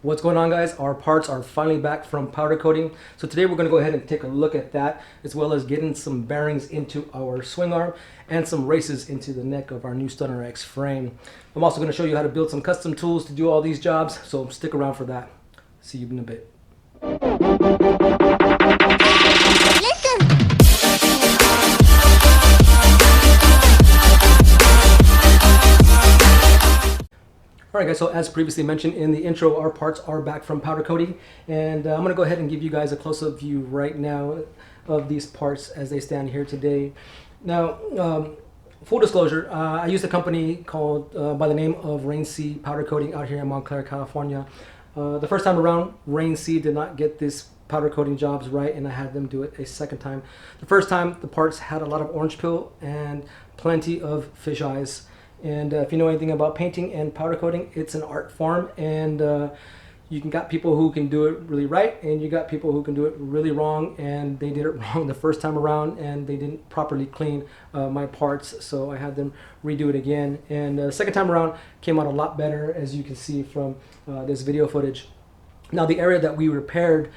What's going on, guys? Our parts are finally back from powder coating. So today we're going to go ahead and take a look at that, as well as getting some bearings into our swing arm and some races into the neck of our new Stunner X frame. I'm also going to show you how to build some custom tools to do all these jobs, so stick around for that. See you in a bit. Alright guys, so as previously mentioned in the intro, our parts are back from powder coating, and I'm going to go ahead and give you guys a close-up view right now of these parts as they stand here today. Now, full disclosure, I used a company called by the name of Rain Sea Powder Coating out here in Montclair, California. The first time around, Rain Sea did not get this powder coating jobs right, and I had them do it a second time. The first time, the parts had a lot of orange peel and plenty of fish eyes. And if you know anything about painting and powder coating, it's an art form, and you got people who can do it really right, and you got people who can do it really wrong, and they did it wrong the first time around, and they didn't properly clean my parts, so I had them redo it again. And the second time around came out a lot better, as you can see from this video footage. Now, the area that we repaired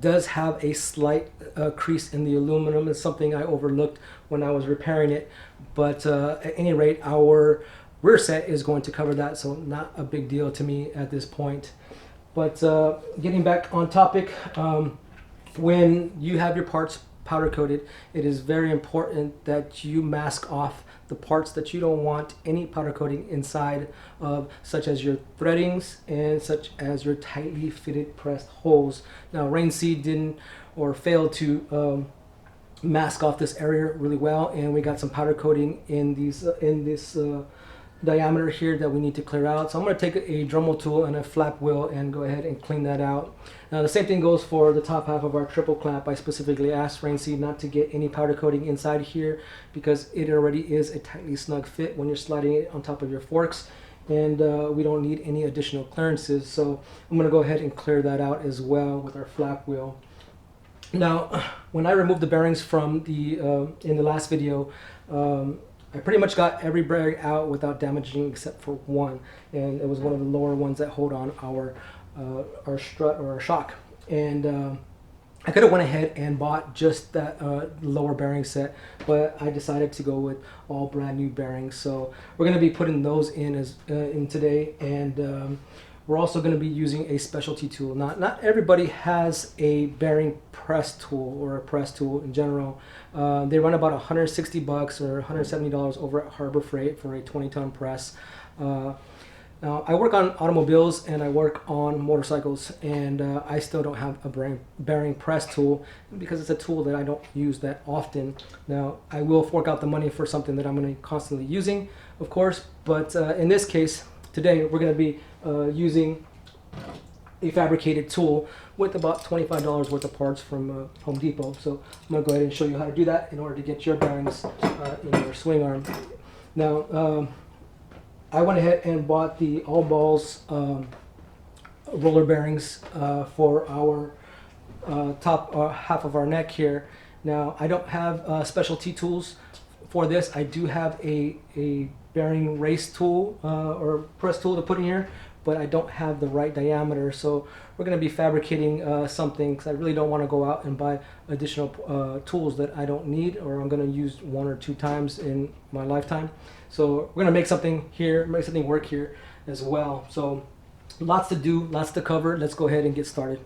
does have a slight crease in the aluminum. It's something I overlooked when I was repairing it, but at any rate, our rear set is going to cover that, so not a big deal to me at this point. But getting back on topic, when you have your parts powder coated, it is very important that you mask off the parts that you don't want any powder coating inside of, such as your threadings and such as your tightly fitted pressed holes. Now, Rain Sea didn't or failed to mask off this area really well, and we got some powder coating in these in this diameter here that we need to clear out. So I'm going to take a Dremel tool and a flap wheel and go ahead and clean that out. Now, the same thing goes for the top half of our triple clamp. I specifically asked Rain Sea not to get any powder coating inside here because it already is a tightly snug fit when you're sliding it on top of your forks, and we don't need any additional clearances. So I'm going to go ahead and clear that out as well with our flap wheel. Now, when I removed the bearings from the in the last video, I pretty much got every bearing out without damaging except for one, and it was one of the lower ones that hold on our strut or our shock. And I could have went ahead and bought just that lower bearing set, but I decided to go with all brand new bearings. So we're going to be putting those in in today, and we're also going to be using a specialty tool. Not everybody has a bearing press tool or a press tool in general. They run about $160 or $170 over at Harbor Freight for a 20-ton press. Now, I work on automobiles and I work on motorcycles, and I still don't have a bearing press tool because it's a tool that I don't use that often. Now, I will fork out the money for something that I'm going to be constantly using, of course, but in this case, today we're going to be using a fabricated tool with about $25 worth of parts from Home Depot. So I'm going to go ahead and show you how to do that in order to get your bearings in your swing arm. Now, I went ahead and bought the all balls roller bearings for our top half of our neck here. Now, I don't have specialty tools for this. I do have a bearing race tool or press tool to put in here, but I don't have the right diameter. So we're going to be fabricating something, because I really don't want to go out and buy additional tools that I don't need, or I'm going to use one or two times in my lifetime. So we're going to make something here, make something work here as well. So lots to do, lots to cover. Let's go ahead and get started.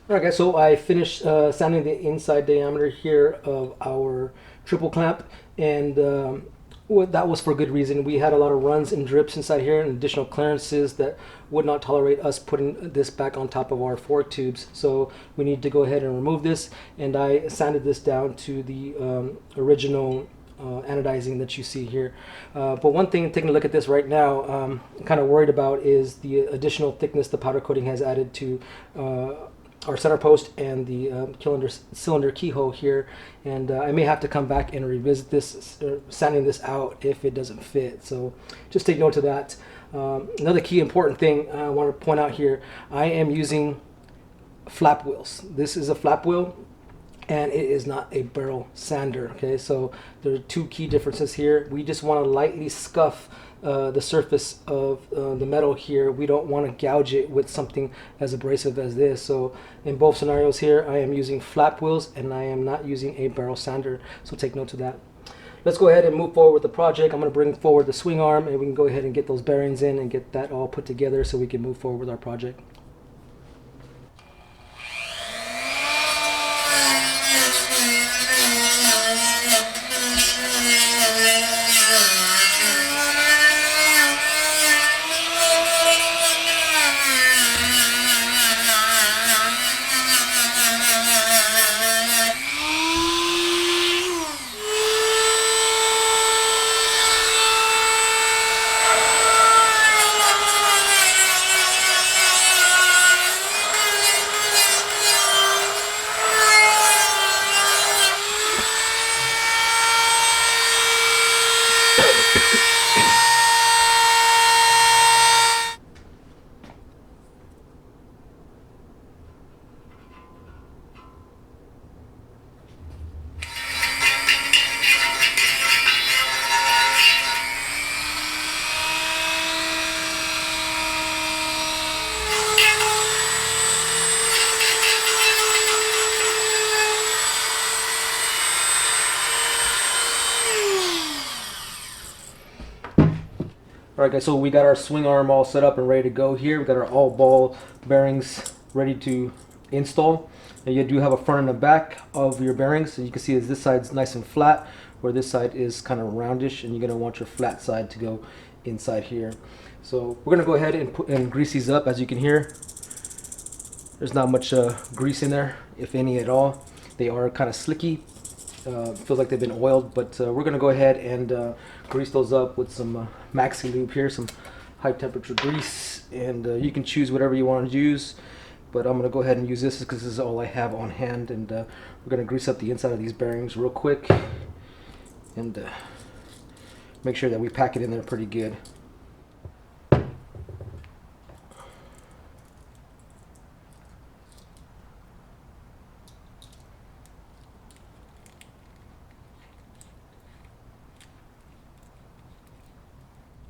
Alright guys, so I finished sanding the inside diameter here of our triple clamp, and that was for good reason. We had a lot of runs and drips inside here and additional clearances that would not tolerate us putting this back on top of our fork tubes. So we need to go ahead and remove this, and I sanded this down to the original anodizing that you see here. But one thing, taking a look at this right now, I'm kind of worried about is the additional thickness the powder coating has added to our center post and the cylinder keyhole here, and I may have to come back and revisit this, sanding this out if it doesn't fit. So just take note of that. Another key important thing I want to point out here, I am using flap wheels. This is a flap wheel, and it is not a barrel sander. Okay, so there are two key differences here. We just want to lightly scuff the surface of the metal here. We don't want to gouge it with something as abrasive as this. So in both scenarios here, I am using flap wheels and I am not using a barrel sander. So take note of that. Let's go ahead and move forward with the project. I'm going to bring forward the swing arm, and we can go ahead and get those bearings in and get that all put together so we can move forward with our project. Alright guys, so we got our swing arm all set up and ready to go here. We got our all ball bearings ready to install. And you do have a front and a back of your bearings. So you can see as this side's nice and flat, where this side is kind of roundish, and you're going to want your flat side to go inside here. So we're going to go ahead and grease these up. As you can hear, there's not much grease in there, if any at all. They are kind of slicky. Feels like they've been oiled, but we're going to go ahead and grease those up with some maxi lube here, some high temperature grease, and you can choose whatever you want to use, but I'm going to go ahead and use this because this is all I have on hand. And we're going to grease up the inside of these bearings real quick and make sure that we pack it in there pretty good.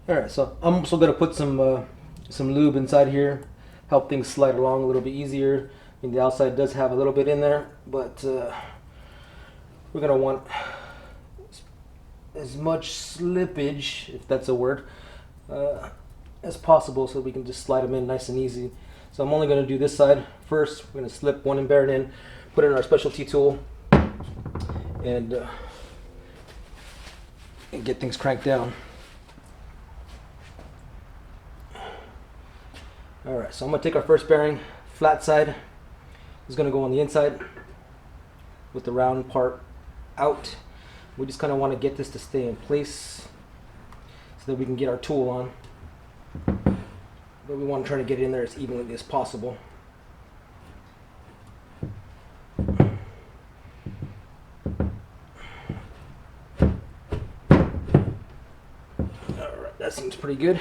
Alright, so I'm also going to put some lube inside here, help things slide along a little bit easier. I mean, the outside does have a little bit in there, but we're going to want as much slippage, if that's a word, as possible, so we can just slide them in nice and easy. So I'm only going to do this side first. We're going to slip one and bear it in, put it in our specialty tool, and get things cranked down. Alright, so I'm going to take our first bearing, flat side is going to go on the inside with the round part out. We just kind of want to get this to stay in place so that we can get our tool on. But we want to try to get it in there as evenly as possible. Alright, that seems pretty good.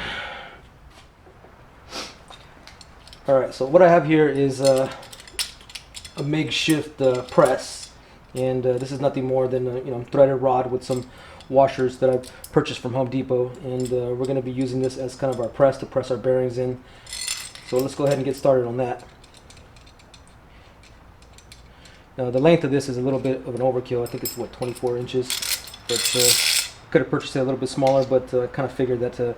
Alright, so what I have here is a makeshift press, and this is nothing more than a threaded rod with some washers that I've purchased from Home Depot, and we're going to be using this as kind of our press to press our bearings in. So let's go ahead and get started on that. Now the length of this is a little bit of an overkill. I think it's what, 24 inches, but could have purchased it a little bit smaller, but kind of figured that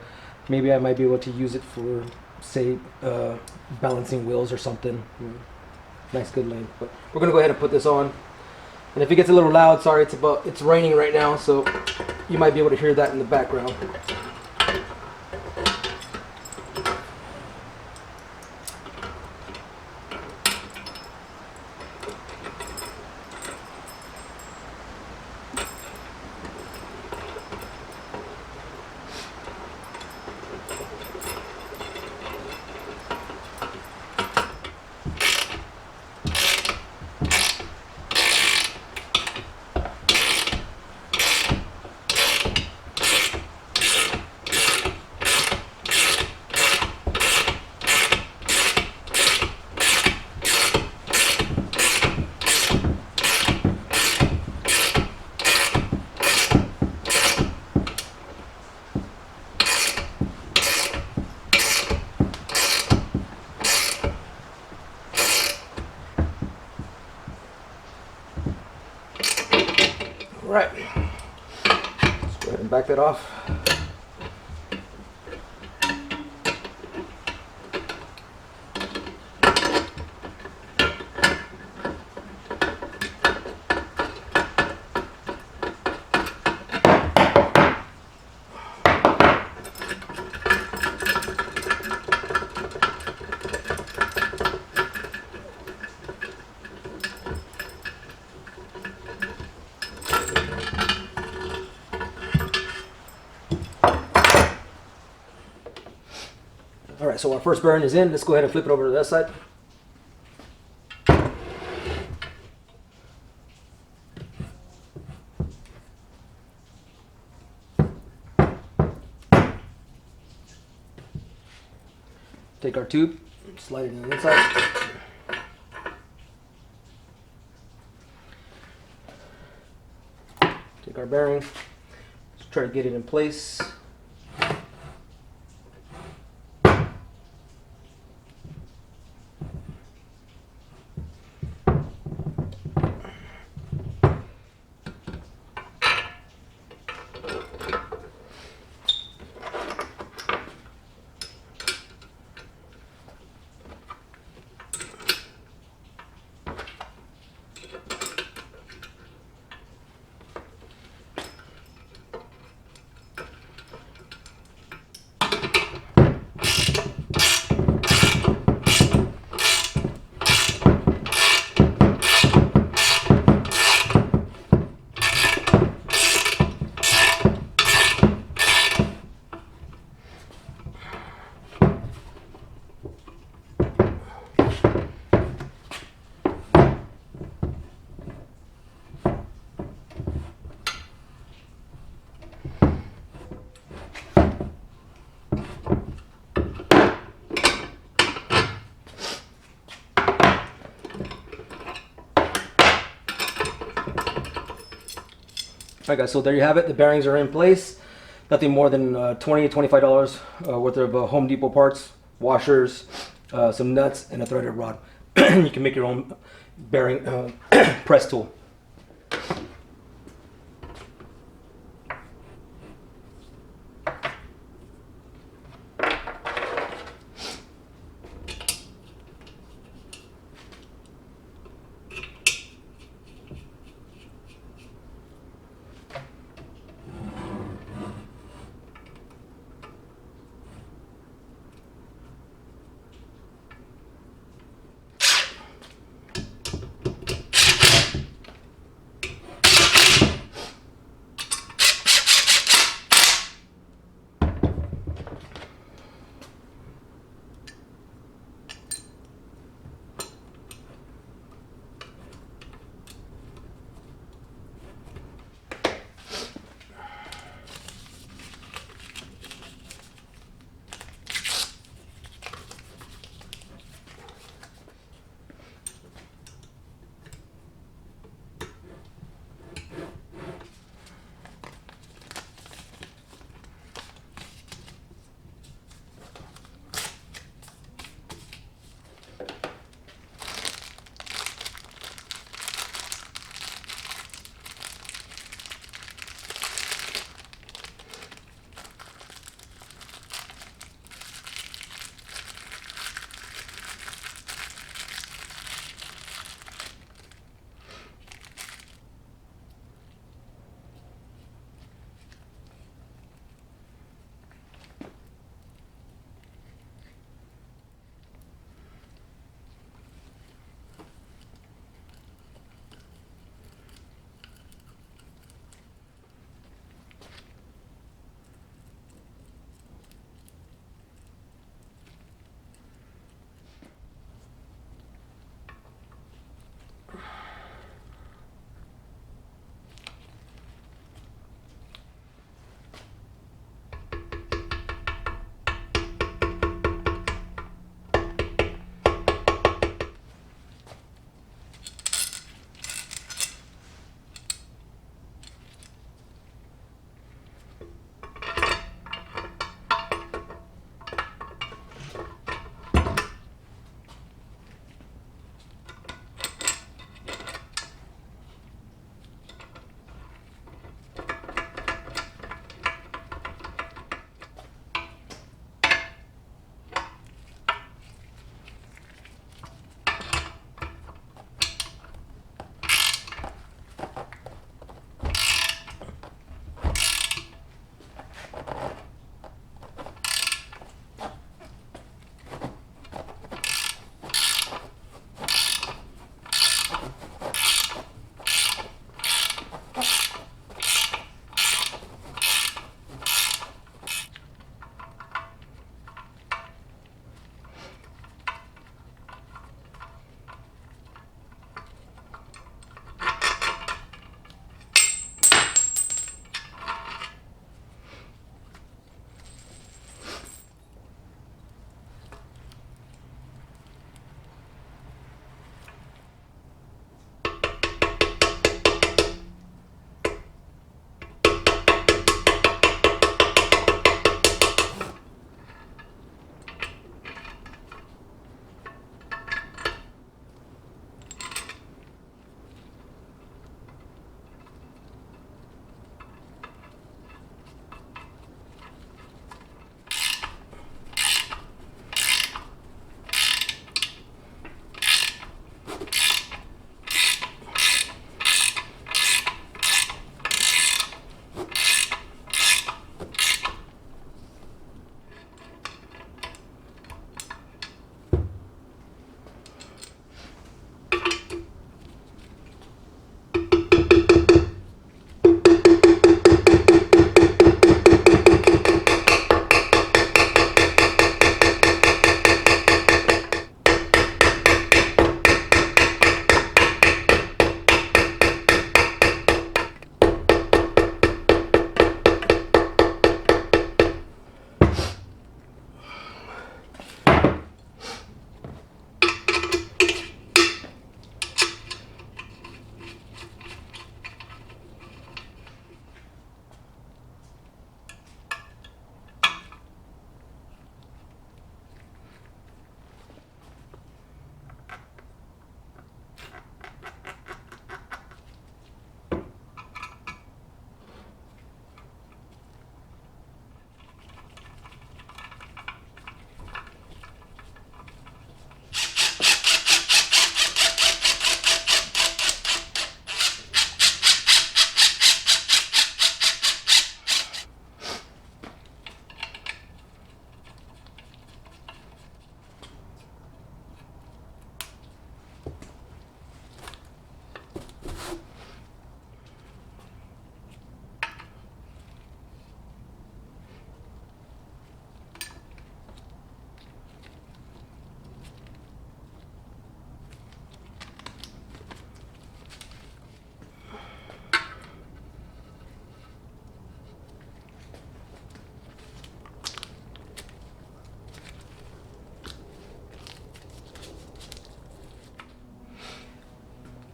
maybe I might be able to use it for, say, balancing wheels or something. Nice good length. But we're going to go ahead and put this on. And if it gets a little loud, sorry, it's raining right now, so you might be able to hear that in the background. Right, let's go ahead and back that off. All right, so our first bearing is in. Let's go ahead and flip it over to that side. Take our tube, slide it in the inside. Take our bearing, let's try to get it in place. Alright guys, so there you have it. The bearings are in place. Nothing more than $20 to $25 worth of Home Depot parts, washers, some nuts, and a threaded rod. You can make your own bearing press tool.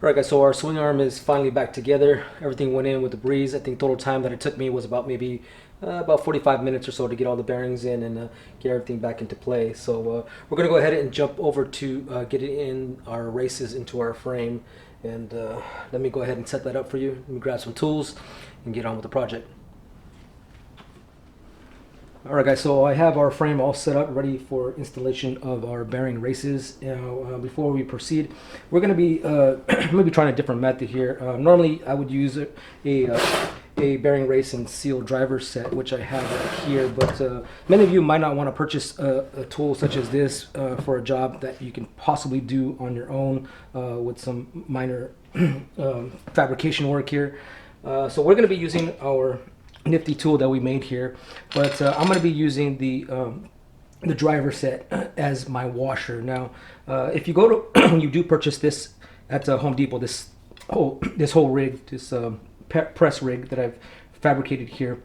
Alright guys, so our swing arm is finally back together. Everything went in with the breeze. I think total time that it took me was about maybe about 45 minutes or so to get all the bearings in and get everything back into play. So we're going to go ahead and jump over to get it in our races into our frame. And let me go ahead and set that up for you. Let me grab some tools and get on with the project. Alright guys, so I have our frame all set up, ready for installation of our bearing races. Now, before we proceed, we're going to be maybe trying a different method here. Normally, I would use a bearing race and seal driver set, which I have right here. But many of you might not want to purchase a tool such as this for a job that you can possibly do on your own with some minor fabrication work here. So we're going to be using our nifty tool that we made here, but I'm going to be using the driver set as my washer. Now, if you go to when you do purchase this at Home Depot, this whole rig, this press rig that I've fabricated here,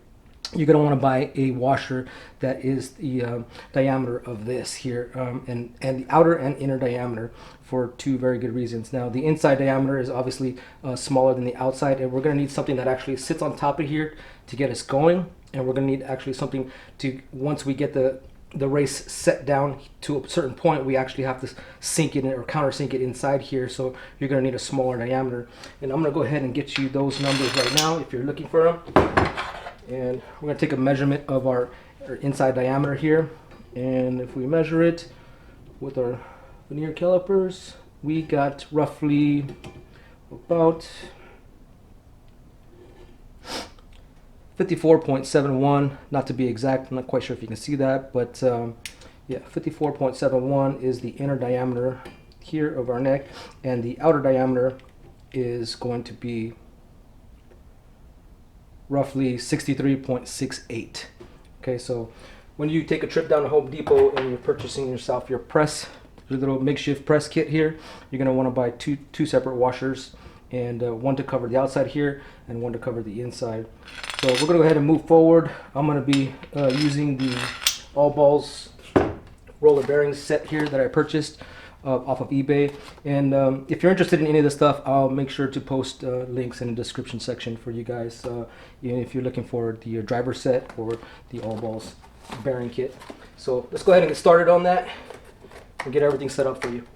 you're going to want to buy a washer that is the diameter of this here, and the outer and inner diameter, for two very good reasons. Now, the inside diameter is obviously smaller than the outside, and we're going to need something that actually sits on top of here to get us going, and we're going to need actually something to, once we get the race set down to a certain point, we actually have to sink it in or countersink it inside here. So you're going to need a smaller diameter, and I'm going to go ahead and get you those numbers right now if you're looking for them. And we're going to take a measurement of our inside diameter here, and if we measure it with our linear calipers, we got roughly about 54.71, not to be exact. I'm not quite sure if you can see that, but yeah, 54.71 is the inner diameter here of our neck, and the outer diameter is going to be roughly 63.68. Okay, so when you take a trip down to Home Depot and you're purchasing yourself your press, your little makeshift press kit here, you're going to want to buy two separate washers, and one to cover the outside here and one to cover the inside. So we're going to go ahead and move forward. I'm going to be using the All Balls roller bearings set here that I purchased off of eBay. And if you're interested in any of this stuff, I'll make sure to post links in the description section for you guys, if you're looking for the driver set or the All Balls bearing kit. So let's go ahead and get started on that and get everything set up for you.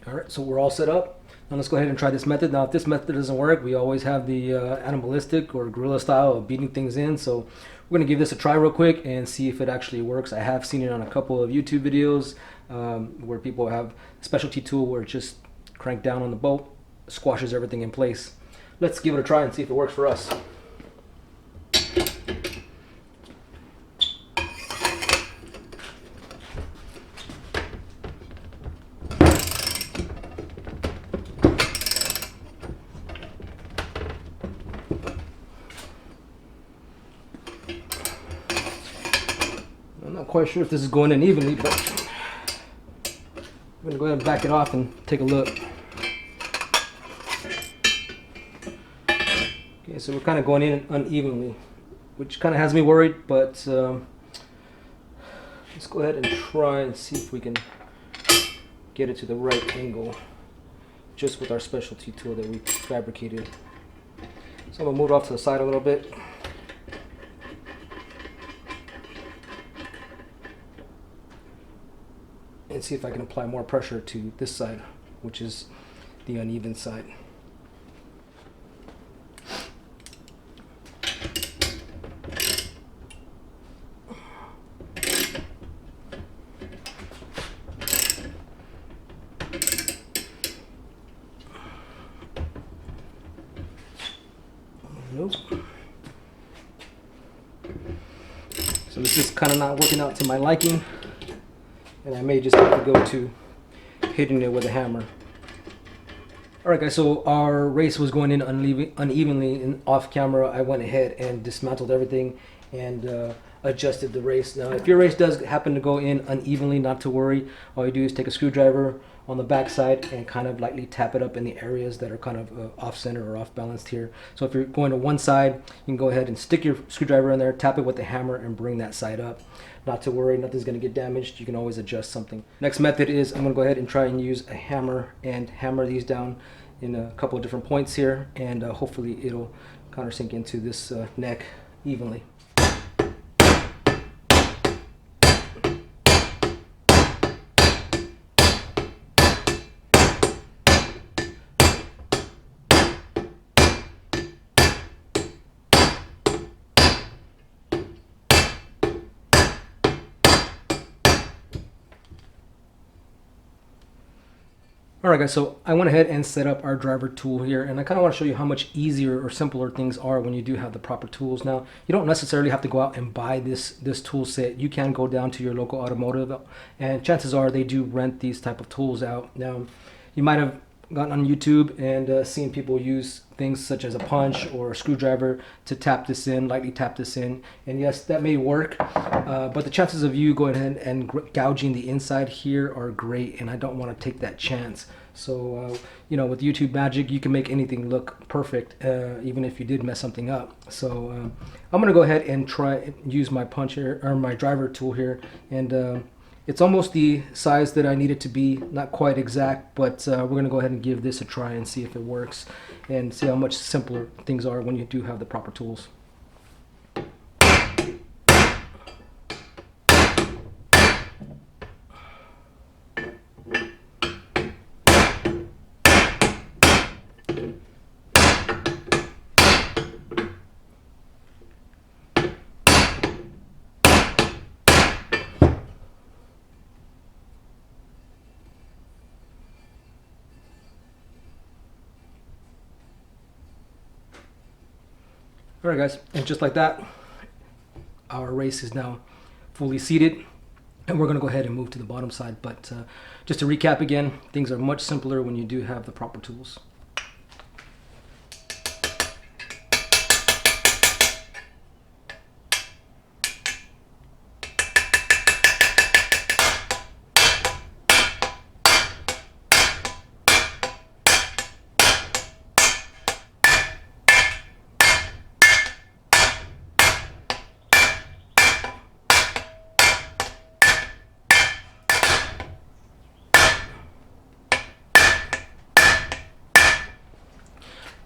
Alright, so we're all set up. Now let's go ahead and try this method. Now if this method doesn't work, we always have the animalistic or guerrilla style of beating things in. So we're going to give this a try real quick and see if it actually works. I have seen it on a couple of YouTube videos where people have a specialty tool where it just crank down on the bolt, squashes everything in place. Let's give it a try and see if it works for us. quite sure if this is going in evenly, but I'm gonna go ahead and back it off and take a look. Okay, so we're kind of going in unevenly, which kind of has me worried, but let's go ahead and try and see if we can get it to the right angle just with our specialty tool that we fabricated. So I'm gonna move it off to the side a little bit. And see if I can apply more pressure to this side, which is the uneven side. Nope. So this is kind of not working out to my liking, and I may just have to go to hitting it with a hammer. Alright guys, so our race was going in unevenly, and off camera I went ahead and dismantled everything and adjusted the race. Now if your race does happen to go in unevenly, not to worry. All you do is take a screwdriver on the back side and kind of lightly tap it up in the areas that are kind of off center or off balanced here. So if you're going to one side, you can go ahead and stick your screwdriver in there, tap it with the hammer, and bring that side up. Not to worry, nothing's going to get damaged. You can always adjust something. Next method is I'm going to go ahead and try and use a hammer and hammer these down in a couple of different points here, and hopefully it'll countersink into this neck evenly. Alright guys, so I went ahead and set up our driver tool here, and I kind of want to show you how much easier or simpler things are when you do have the proper tools. Now, you don't necessarily have to go out and buy this tool set. You can go down to your local automotive, and chances are they do rent these type of tools out. Now, you might have gotten on YouTube and seen people use things such as a punch or a screwdriver to tap this in, lightly tap this in, and yes, that may work, but the chances of you going ahead and gouging the inside here are great, and I don't want to take that chance. So you know, with YouTube magic, you can make anything look perfect, even if you did mess something up. So I'm gonna go ahead and try and use my punch here, or my driver tool here, and it's almost the size that I need it to be, not quite exact, but we're going to go ahead and give this a try and see if it works, and see how much simpler things are when you do have the proper tools. Alright guys, and just like that, our race is now fully seated, and we're going to go ahead and move to the bottom side. But just to recap again, things are much simpler when you do have the proper tools.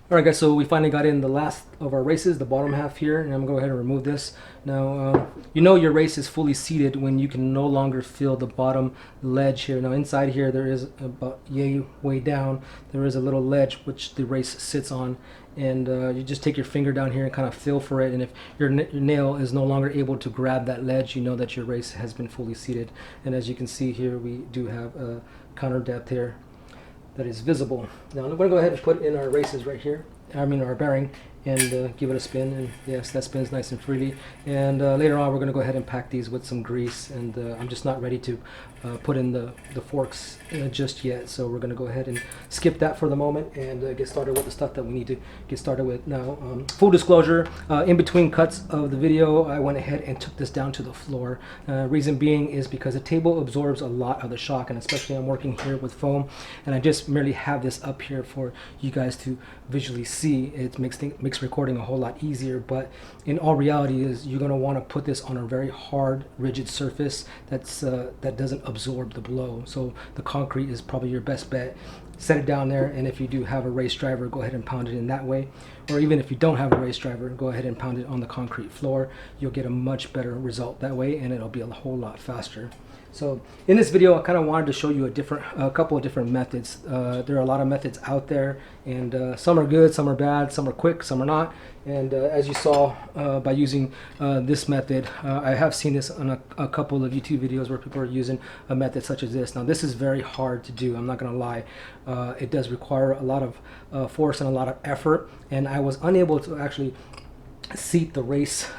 Alright guys, so we finally got in the last of our races, the bottom half here, and I'm going to go ahead and remove this. Now, you know your race is fully seated when you can no longer feel the bottom ledge here. Now inside here there is about way down, there is a little ledge which the race sits on, and you just take your finger down here and kind of feel for it, and if your nail is no longer able to grab that ledge, you know that your race has been fully seated. And as you can see here, we do have a counter depth here that is visible. Now I'm going to go ahead and put in our races right here, our bearing, and give it a spin. And yes, that spins nice and freely. And later on, we're going to go ahead and pack these with some grease. And I'm just not ready to put in the forks just yet. So we're going to go ahead and skip that for the moment and get started with the stuff that we need to get started with. Now, full disclosure, in between cuts of the video, I went ahead and took this down to the floor. Reason being is because the table absorbs a lot of the shock, and especially I'm working here with foam, and I just merely have this up here for you guys to visually see. It makes recording a whole lot easier, but in all reality is you're going to want to put this on a very hard, rigid surface that doesn't absorb the blow. So the concrete is probably your best bet. Set it down there, and if you do have a race driver, go ahead and pound it in that way. Or even if you don't have a race driver, go ahead and pound it on the concrete floor. You'll get a much better result that way, and it'll be a whole lot faster. So in this video, I kind of wanted to show you a couple of different methods. There are a lot of methods out there, and some are good, some are bad, some are quick, some are not. And as you saw by using this method, I have seen this on a couple of YouTube videos where people are using a method such as this. Now this is very hard to do, I'm not going to lie. It does require a lot of force and a lot of effort, and I was unable to actually seat the race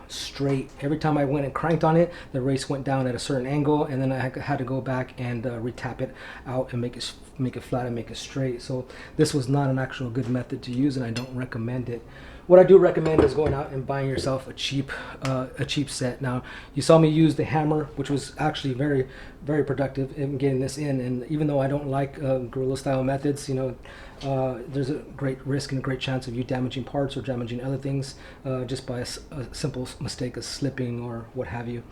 straight. Every time I went and cranked on it, the race went down at a certain angle, and then I had to go back and retap it out and make it flat and make it straight. So this was not an actual good method to use, and I don't recommend it. What I do recommend is going out and buying yourself a cheap set. Now, you saw me use the hammer, which was actually very, very productive in getting this in. And even though I don't like guerrilla style methods, you know, there's a great risk and a great chance of you damaging parts or damaging other things just by a simple mistake of slipping or what have you.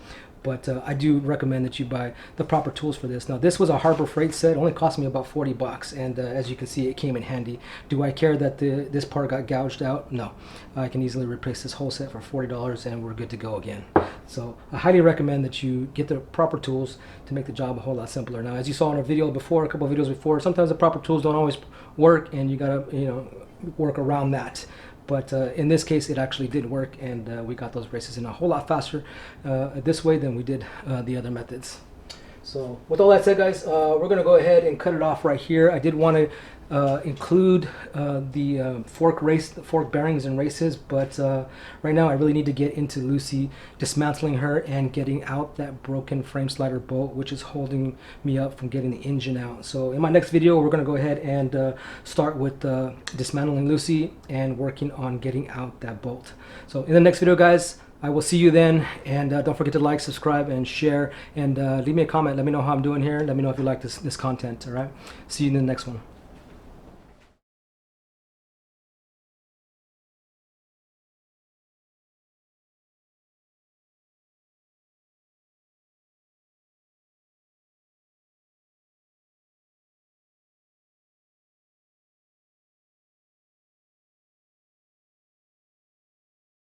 But I do recommend that you buy the proper tools for this. Now, this was a Harbor Freight set. It only cost me about 40 bucks, and as you can see, it came in handy. Do I care that this part got gouged out? No. I can easily replace this whole set for $40, and we're good to go again. So I highly recommend that you get the proper tools to make the job a whole lot simpler. Now, as you saw in a video before, a couple of videos before, sometimes the proper tools don't always work, and you gotta, you know, work around that. But in this case, it actually did work, and we got those races in a whole lot faster this way than we did the other methods. So with all that said, guys, we're going to go ahead and cut it off right here. I did want to include the fork bearings and races, but right now I really need to get into Lucy, dismantling her and getting out that broken frame slider bolt, which is holding me up from getting the engine out. So in my next video, we're going to go ahead and start with dismantling Lucy and working on getting out that bolt. So in the next video, guys, I will see you then, and don't forget to like, subscribe, and share, and leave me a comment. Let me know how I'm doing here. Let me know if you like this content. All right, see you in the next one.